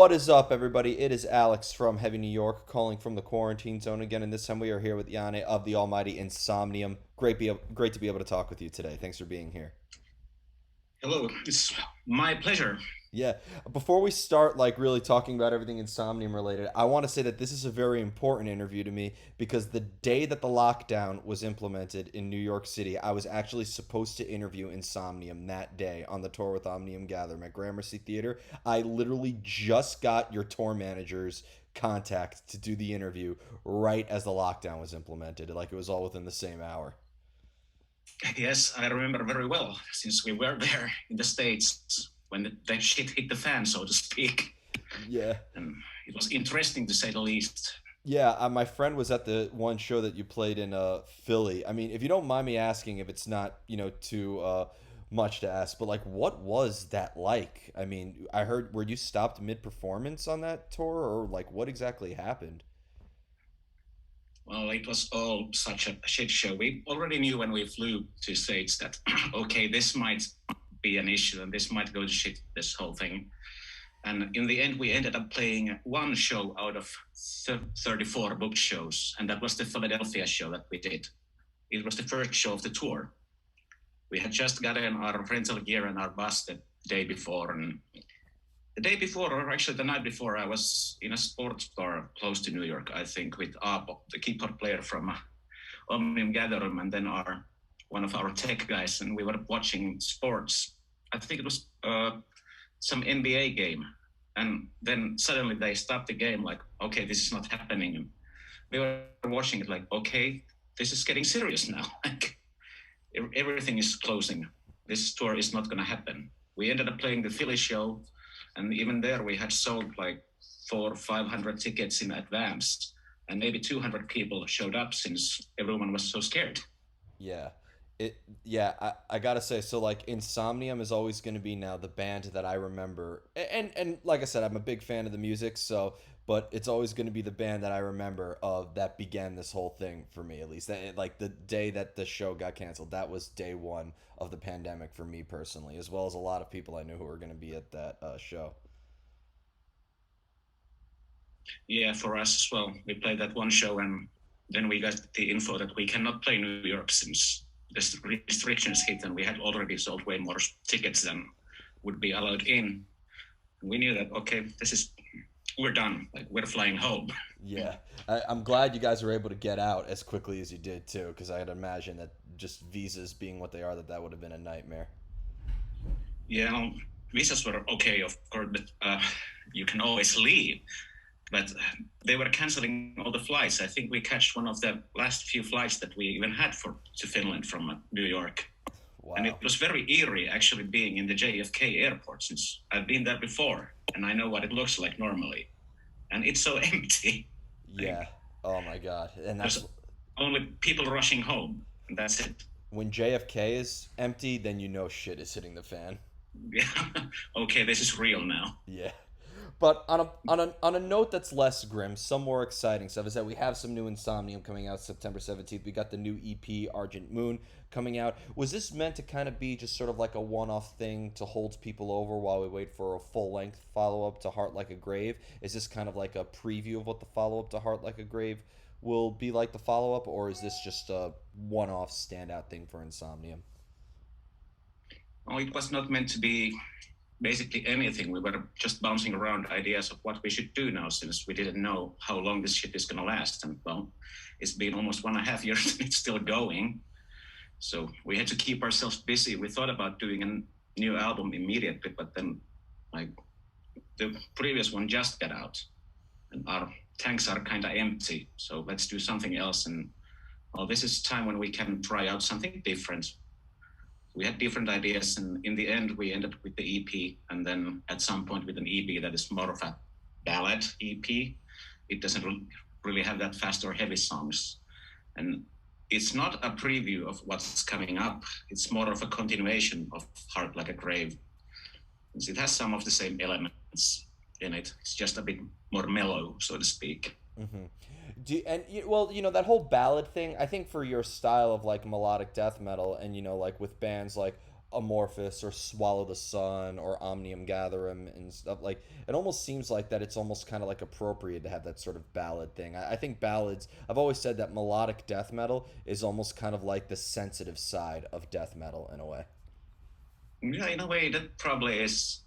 What is up, everybody? It is Alex from Heavy New York calling from the quarantine zone again, and this time we are here with Jani of the almighty Insomnium. Great to be able to talk with you today. Thanks for being here. Hello, it's my pleasure. Yeah. Before we start, like, really talking about everything Insomnium related, I want to say that this is a very important interview to me because the day that the lockdown was implemented in New York City, I was actually supposed to interview Insomnium that day on the tour with Omnium Gatherum at Gramercy Theater. I literally just got your tour manager's contact to do the interview right as the lockdown was implemented. Like, it was all within the same hour. Yes, I remember very well since we were there in the States when the shit hit the fan, so to speak. Yeah. And it was interesting to say the least. Yeah, my friend was at the one show that you played in Philly. I mean, if you don't mind me asking, if it's not, too much to ask, but like what was that like? I mean, I heard were you stopped mid-performance on that tour or like what exactly happened? Well, it was all such a shit show. We already knew when we flew to States that, okay, this might be an issue and this might go to shit, this whole thing. And in the end, we ended up playing one show out of 34 booked shows, and that was the Philadelphia show that we did. It was the first show of the tour. We had just gotten our rental gear and our bus the day before, and the day before, or actually the night before, I was in a sports bar close to New York, I think, with Aapo, the keyboard player from Omnium Gatherum, and then our one of our tech guys, and we were watching sports. I think it was some NBA game, and then suddenly they stopped the game. Like, okay, this is not happening. And we were watching it, like, okay, this is getting serious now. Like, everything is closing. This tour is not going to happen. We ended up playing the Philly show, and even there we had sold like 400 or 500 tickets in advance, and maybe 200 people showed up since everyone was so scared. Yeah. Yeah, I gotta say, so like Insomnium is always gonna be now the band that I remember. And like I said, I'm a big fan of the music, so but it's always gonna be the band that I remember of that began this whole thing for me at least. Like the day that the show got canceled, that was day one of the pandemic for me personally, as well as a lot of people I knew who were gonna be at that show. Yeah, for us as well. We played that one show, and then we got the info that we cannot play New York since the restrictions hit, and we had already sold way more tickets than would be allowed in. We knew that, okay, this is we're done. Like, we're flying home. Yeah, I'm glad you guys were able to get out as quickly as you did too, because I'd imagine that just visas being what they are, that would have been a nightmare. Yeah, visas were okay, of course, but you can always leave. But they were canceling all the flights. I think we catched one of the last few flights that we even had for to Finland from New York. And it Wow. was very eerie actually being in the JFK airport since I've been there before and I know what it looks like normally. And it's so empty. Yeah. Like, Oh my God. And that's there's only people rushing home, and that's it. when JFK is empty, then you know shit is hitting the fan. Yeah. Okay, this is real now. Yeah. But on a note that's less grim, some more exciting stuff is that we have some new Insomnium coming out September 17th. We got the new EP Argent Moon coming out. Was this meant to kind of be just sort of like a one-off thing to hold people over while we wait for a full-length follow-up to Heart Like a Grave? Is this kind of like a preview of what the follow-up to Heart Like a Grave will be like the follow-up, or is this just a one-off standout thing for Insomnium? Oh, it was not meant to be basically anything. We were just bouncing around ideas of what we should do now since we didn't know how long this shit is going to last. And well, it's been almost 1.5 years and it's still going. So we had to keep ourselves busy. We thought about doing a new album immediately, but then like the previous one just got out and our tanks are kind of empty. So let's do something else. And well, this is time when we can try out something different. We had different ideas, and in the end, we ended with the EP, and then at some point with an EP that is more of a ballad EP. It doesn't really have that fast or heavy songs, and it's not a preview of what's coming up. It's more of a continuation of Heart Like a Grave. It has some of the same elements in it. It's just a bit more mellow, so to speak. Mm-hmm. Well, that whole ballad thing. I think for your style of like melodic death metal, and like with bands like Amorphous or Swallow the Sun or Omnium Gatherum and stuff. Like it almost seems like that it's almost kind of like appropriate to have that sort of ballad thing. I think ballads, I've always said that melodic death metal is almost kind of like the sensitive side of death metal in a way. Yeah, in a way, that probably is.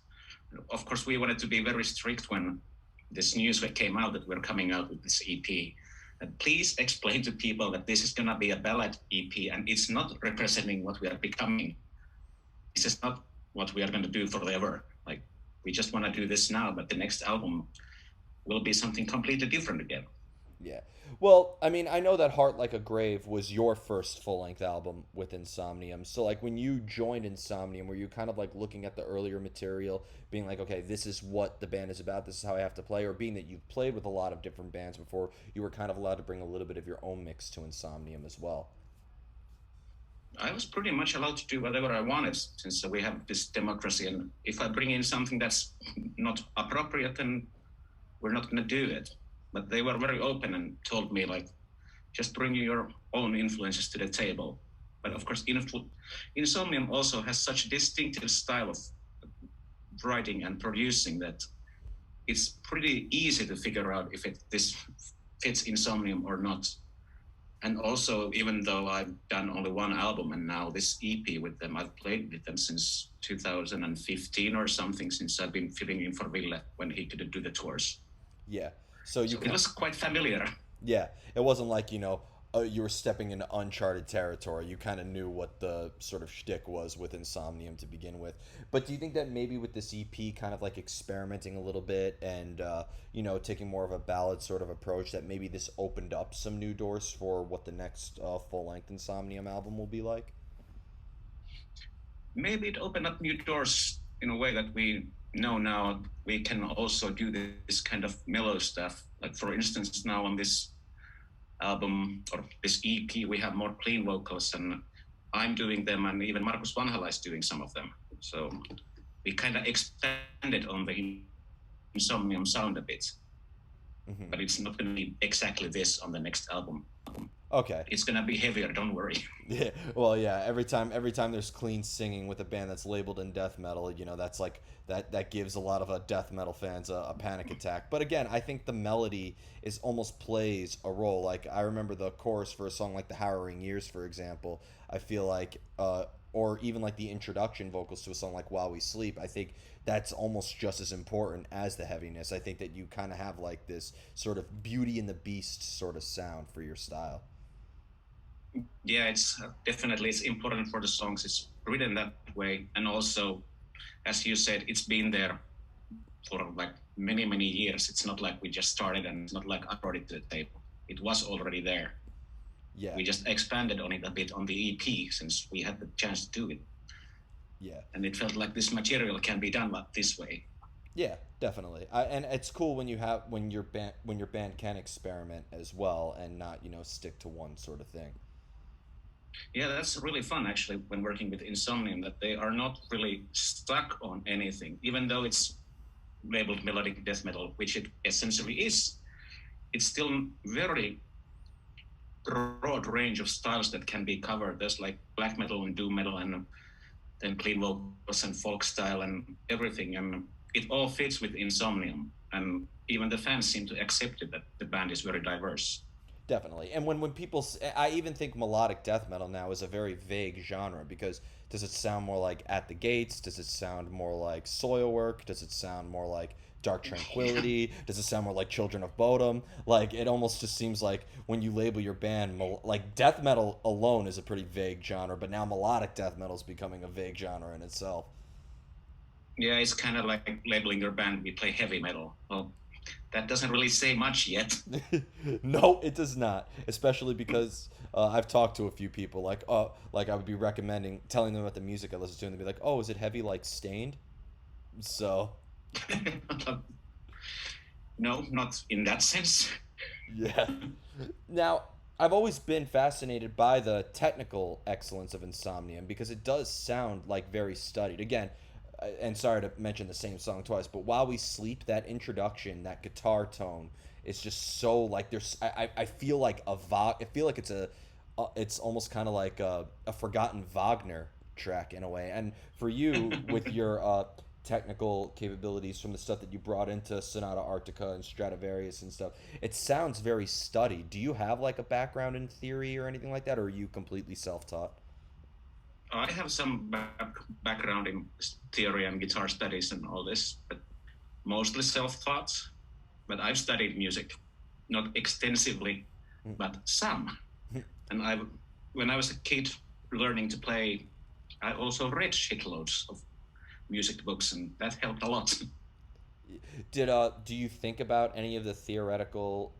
Of course, we wanted to be very strict when this news came out that we're coming out with this EP. And please explain to people that this is going to be a ballad EP and it's not representing what we are becoming. This is not what we are going to do forever. Like, we just want to do this now, but the next album will be something completely different again. Yeah. Well, I mean, I know that Heart Like a Grave was your first full-length album with Insomnium. So like when you joined Insomnium, were you kind of like looking at the earlier material, being like, okay, this is what the band is about, this is how I have to play, or being that you've played with a lot of different bands before, you were kind of allowed to bring a little bit of your own mix to Insomnium as well? I was pretty much allowed to do whatever I wanted since we have this democracy. And if I bring in something that's not appropriate, then we're not going to do it. But they were very open and told me, like, just bring your own influences to the table. But of course, Insomnium also has such a distinctive style of writing and producing that it's pretty easy to figure out if this fits Insomnium or not. And also, even though I've done only one album and now this EP with them, I've played with them since 2015 or something, since I've been filling in for Ville when he couldn't do the tours. Yeah. So you So it can, was quite familiar. yeah, it wasn't like, you were stepping into uncharted territory. You kind of knew what the sort of shtick was with Insomnium to begin with. But do you think that maybe with this EP, kind of like experimenting a little bit and, taking more of a ballad sort of approach, that maybe this opened up some new doors for what the next full length Insomnium album will be like? Maybe it opened up new doors in a way that we know now we can also do this kind of mellow stuff. Like, for instance, now on this album or this EP, we have more clean vocals, and I'm doing them, and even Markus Vanhala is doing some of them. So we kind of expanded on the Insomnium sound a bit, Hmm. but it's not going to be exactly this on the next album. Okay. It's going to be heavier, don't worry. Yeah, well, yeah. Every time there's clean singing with a band that's labeled in death metal, that's like that gives a lot of death metal fans a panic attack. But again, I think the melody is almost plays a role. Like I remember the chorus for a song like "The Harrowing Years," for example. I feel like, or even like the introduction vocals to a song like "While We Sleep." I think that's almost just as important as the heaviness. I think that you kind of have like this sort of Beauty and the Beast sort of sound for your style. Yeah, it's definitely it's important for the songs. It's written that way, and also, as you said, it's been there for like many years. It's not like we just started, and it's not like I brought it to the table. It was already there. Yeah, We just expanded on it a bit on the EP since we had the chance to do it, yeah. and it felt like this material can be done like this way. Yeah, definitely. And it's cool when your band can experiment as well and not stick to one sort of thing. Yeah, that's really fun actually when working with Insomnium, that they are not really stuck on anything, even though it's labeled melodic death metal, which it essentially is. It's still very broad range of styles that can be covered. There's like black metal and doom metal, and then clean vocals and folk style and everything, and it all fits with Insomnium. And even the fans seem to accept it that the band is very diverse. Definitely. And when I even think melodic death metal now is a very vague genre because does it sound more like At the Gates? Does it sound more like Soilwork? Does it sound more like Dark Yeah. Tranquility? Does it sound more like Children of Bodom? Like it almost just seems like when you label your band like death metal alone is a pretty vague genre, but now melodic death metal is becoming a vague genre in itself. Yeah, it's kind of like labeling your band, we play heavy metal. Well, that doesn't really say much yet. No, it does not. Especially because I've talked to a few people like I would be recommending telling them about the music I listen to, and they'd be like, "Oh, is it heavy like Stained?" So No, not in that sense. yeah. Now, I've always been fascinated by the technical excellence of Insomnium because it does sound like very studied. Again, and sorry to mention the same song twice, but While We Sleep, that introduction, that guitar tone is just so like there's. I feel like I feel like it's almost kind of like a forgotten Wagner track in a way. And for you, with your technical capabilities from the stuff that you brought into Sonata Arctica and Stradivarius and stuff, it sounds very studied. Do you have like a background in theory or anything like that, or are you completely self-taught? I have some background in theory and guitar studies and all this, but mostly self-taught. But I've studied music, not extensively, but some. And when I was a kid learning to play, I also read shitloads of music books, and that helped a lot. Did do you think about any of the theoretical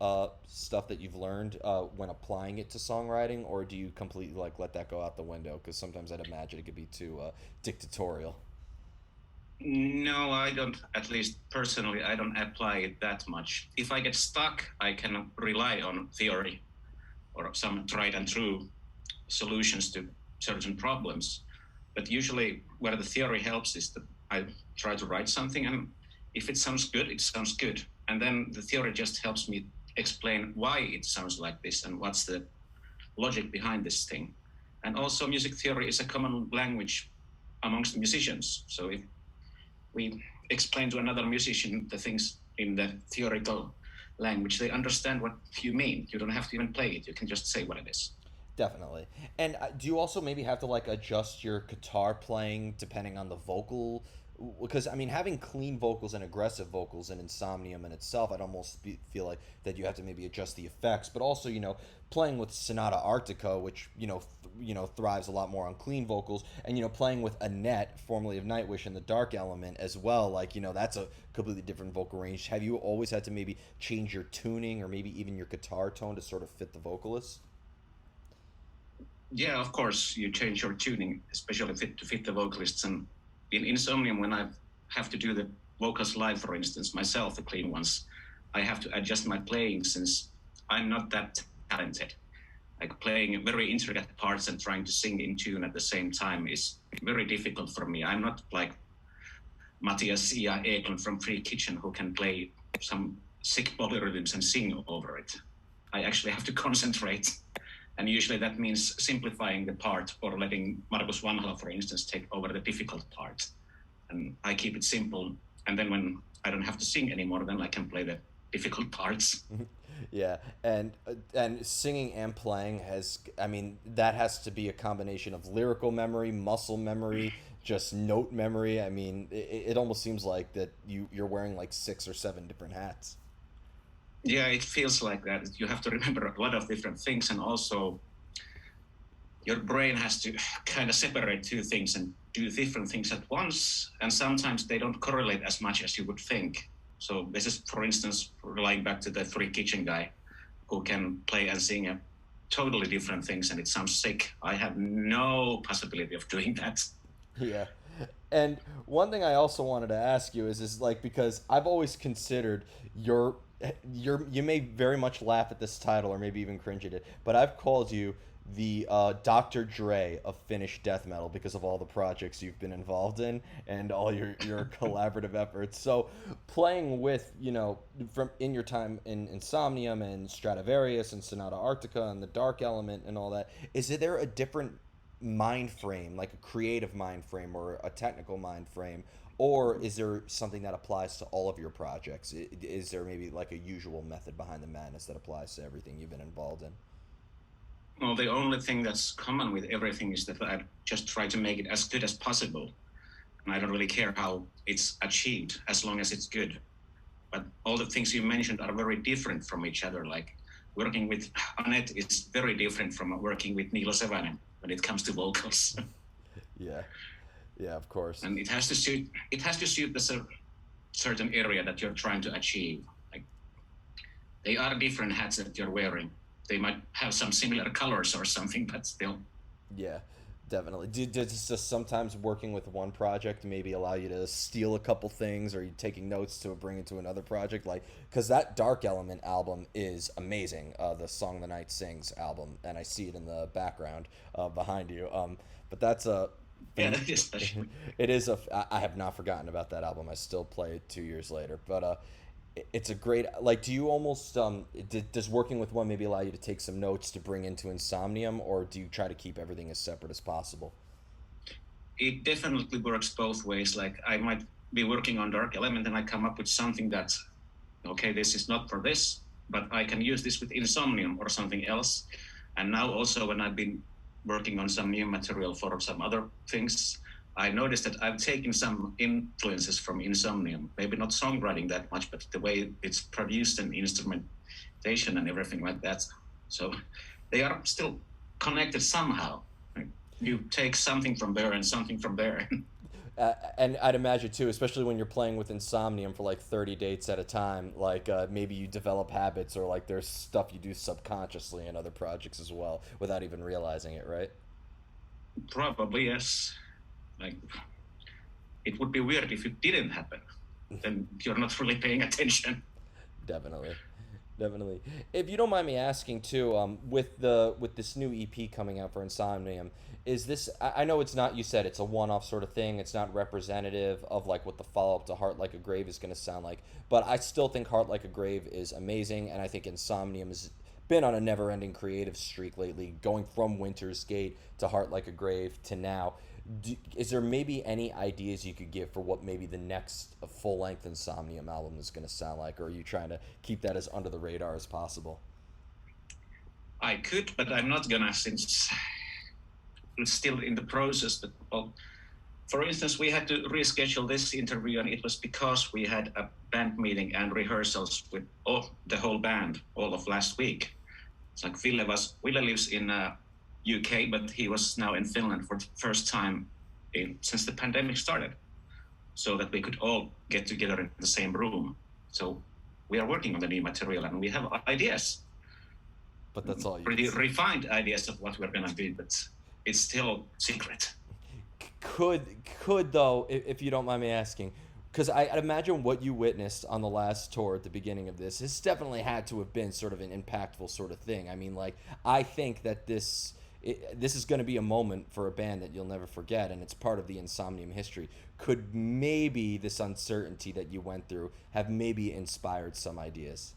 stuff that you've learned when applying it to songwriting, or do you completely like let that go out the window? Because sometimes I'd imagine it could be too dictatorial. No, I don't. At least personally, I don't apply it that much. If I get stuck, I can rely on theory or some tried and true solutions to certain problems. But usually, where the theory helps is that I try to write something, and if it sounds good, it sounds good. And then the theory just helps me explain why it sounds like this and what's the logic behind this thing. And also, music theory is a common language amongst musicians. So if we explain to another musician the things in the theoretical language, they understand what you mean. You don't have to even play it. You can just say what it is. Definitely. And do you also maybe have to like adjust your guitar playing depending on the vocal? Because I mean, having clean vocals and aggressive vocals in Insomnium in itself, I'd almost feel like that you have to maybe adjust the effects. But also, playing with Sonata Arctica, which thrives a lot more on clean vocals, and playing with Annette, formerly of Nightwish, in the Dark Element as well. Like that's a completely different vocal range. Have you always had to maybe change your tuning or maybe even your guitar tone to sort of fit the vocalist? Yeah, of course, you change your tuning, especially to fit the vocalists. And in Insomnium, when I have to do the vocals live, for instance, myself, the clean ones, I have to adjust my playing since I'm not that talented. Like playing very intricate parts and trying to sing in tune at the same time is very difficult for me. I'm not like Matthias Ia Eklund from Free Kitchen who can play some sick polyrhythms and sing over it. I actually have to concentrate. And usually that means simplifying the part or letting Markus Vanhala, for instance, take over the difficult part. And I keep it simple. And then when I don't have to sing anymore, then I can play the difficult parts. Yeah, and singing and playing I mean, that has to be a combination of lyrical memory, muscle memory, just note memory. I mean, it almost seems like that you're wearing like six or seven different hats. Yeah, it feels like that. You have to remember a lot of different things, and also your brain has to kind of separate two things and do different things at once. And sometimes they don't correlate as much as you would think. So this is, for instance, relying back to the Free Kitchen guy who can play and sing totally different things, and it sounds sick. I have no possibility of doing that. Yeah. And one thing I also wanted to ask you is like, because I've always considered you may very much laugh at this title or maybe even cringe at it, but I've called you the Dr. Dre of Finnish death metal because of all the projects you've been involved in and all your collaborative efforts. So playing with, from in your time in Insomnium and Stradivarius and Sonata Arctica and the Dark Element and all that, is there a different mind frame, like a creative mind frame or a technical mind frame, or is there something that applies to all of your projects? Is there maybe like a usual method behind the madness that applies to everything you've been involved in? Well, the only thing that's common with everything is that I just try to make it as good as possible. And I don't really care how it's achieved as long as it's good. But all the things you mentioned are very different from each other. Like working with Annette is very different from working with Niilo Sevanen when it comes to vocals. Yeah, yeah, of course. And it has to suit the certain area that you're trying to achieve. Like they are different hats that you're wearing. They might have some similar colors or something, but still. Yeah, definitely. Does just sometimes working with one project maybe allow you to steal a couple things, or you taking notes to bring it to another project? Like, because that Dark Element album is amazing, the Song the Night Sings album, and I see it in the background behind you. But that's a Yeah, that is special. it is I have not forgotten about that album. I still play it 2 years later, but it's a great, like, do you almost does working with one maybe allow you to take some notes to bring into Insomnium, or do you try to keep everything as separate as possible? it definitely works both ways. Like I might be working on Dark Element and I come up with something that, okay, this is not for this, but I can use this with Insomnium or something else. And now also when I've been working on some new material for some other things, I noticed that I've taken some influences from Insomnium, maybe not songwriting that much, but the way it's produced and instrumentation and everything like that. So they are still connected somehow. Like, you take something from there and something from there. And I'd imagine too, especially when you're playing with Insomnium for like 30 dates at a time, like maybe you develop habits or like there's stuff you do subconsciously in other projects as well without even realizing it, right? Probably yes. Like it would be weird if it didn't happen. Then you're not really paying attention. Definitely, definitely. If you don't mind me asking too, with this new EP coming out for Insomnium, is this? I know it's not. You said it's a one-off sort of thing. It's not representative of like what the follow-up to Heart Like a Grave is going to sound like. But I still think Heart Like a Grave is amazing, and I think Insomnium has been on a never-ending creative streak lately, going from Winter's Gate to Heart Like a Grave to now. Is there maybe any ideas you could give for what maybe the next full length Insomnium album is going to sound like, or are you trying to keep that as under the radar as possible? I could, but I'm not gonna since it's still in the process. But well, for instance, we had to reschedule this interview, and it was because we had a band meeting and rehearsals with the whole band all of last week. It's like Ville lives in UK, but he was now in Finland for the first time since the pandemic started, so that we could all get together in the same room. So we are working on the new material, and we have ideas, But that's all you pretty can say. refined ideas of what we're gonna do, but it's still secret. Could could though, if you don't mind me asking, because I'd imagine what you witnessed on the last tour at the beginning of this definitely had to have been sort of an impactful sort of thing. I mean, like I think that this is going to be a moment for a band that you'll never forget, and it's part of the Insomnium history. Could maybe this uncertainty that you went through have maybe inspired some ideas?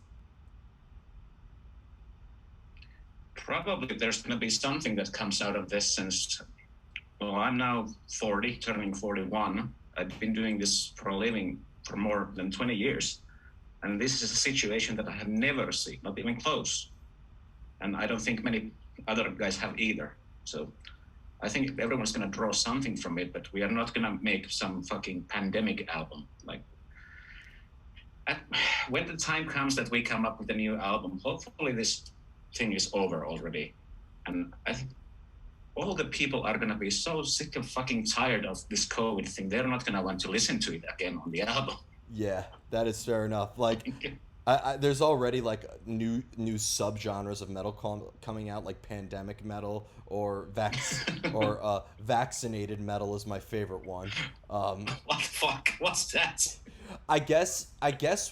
Probably there's gonna be something that comes out of this since, well, I'm now 40, turning 41. I've been doing this for a living for more than 20 years. And this is a situation that I have never seen, not even close. And I don't think many other guys have either. So I think everyone's going to draw something from it, but we are not going to make some fucking pandemic album. Like, at, when the time comes that we come up with a new album, hopefully this thing is over already. And I think all the people are going to be so sick and fucking tired of this COVID thing. They're not going to want to listen to it again on the album. Yeah, that is fair enough. Like, there's already like new subgenres of metal coming out, like pandemic metal or vaccinated metal is my favorite one. What the fuck? What's that? I guess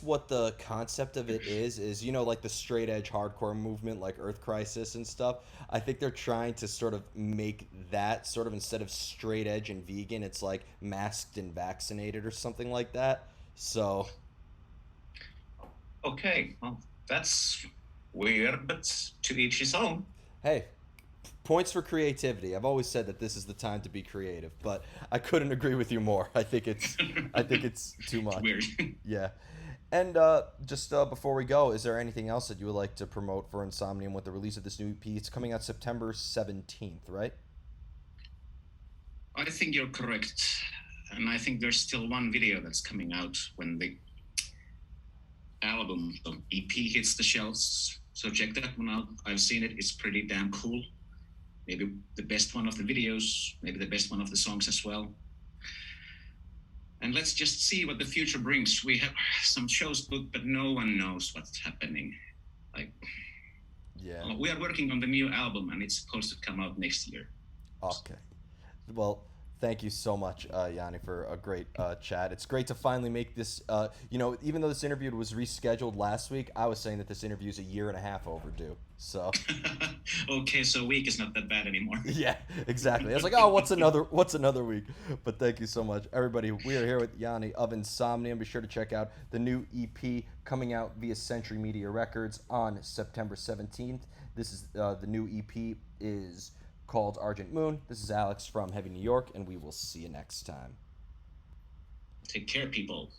what the concept of it is like the straight edge hardcore movement, like Earth Crisis and stuff. I think they're trying to sort of make that sort of, instead of straight edge and vegan, it's like masked and vaccinated or something like that. So Okay, well, that's weird, but to each his own. hey, points for creativity. I've always said that this is the time to be creative, but I couldn't agree with you more. I think it's too It's much. weird. Yeah. And just before we go, is there anything else that you would like to promote for Insomnium with the release of this new EP? It's coming out September 17th, right? I think you're correct. And I think there's still one video that's coming out when the album, the EP, hits the shelves. So check that one out. I've seen it. It's pretty damn cool. Maybe the best one of the videos, maybe the best one of the songs as well. And let's just see what the future brings. We have some shows booked, but no one knows what's happening. Like, Yeah. we are working on the new album, and it's supposed to come out next year. Okay. Well, thank you so much, Yanni, for a great chat. It's great to finally make this. Even though this interview was rescheduled last week, I was saying that this interview is a year and a half overdue. So, Okay, so a week is not that bad anymore. yeah, exactly. I was like, oh, what's another week? But thank you so much, everybody. We are here with Jani of Insomnium. Be sure to check out the new EP coming out via Century Media Records on September 17th. This is the new EP is called Argent Moon. This is Alex from Heavy New York, and we will see you next time. Take care, people.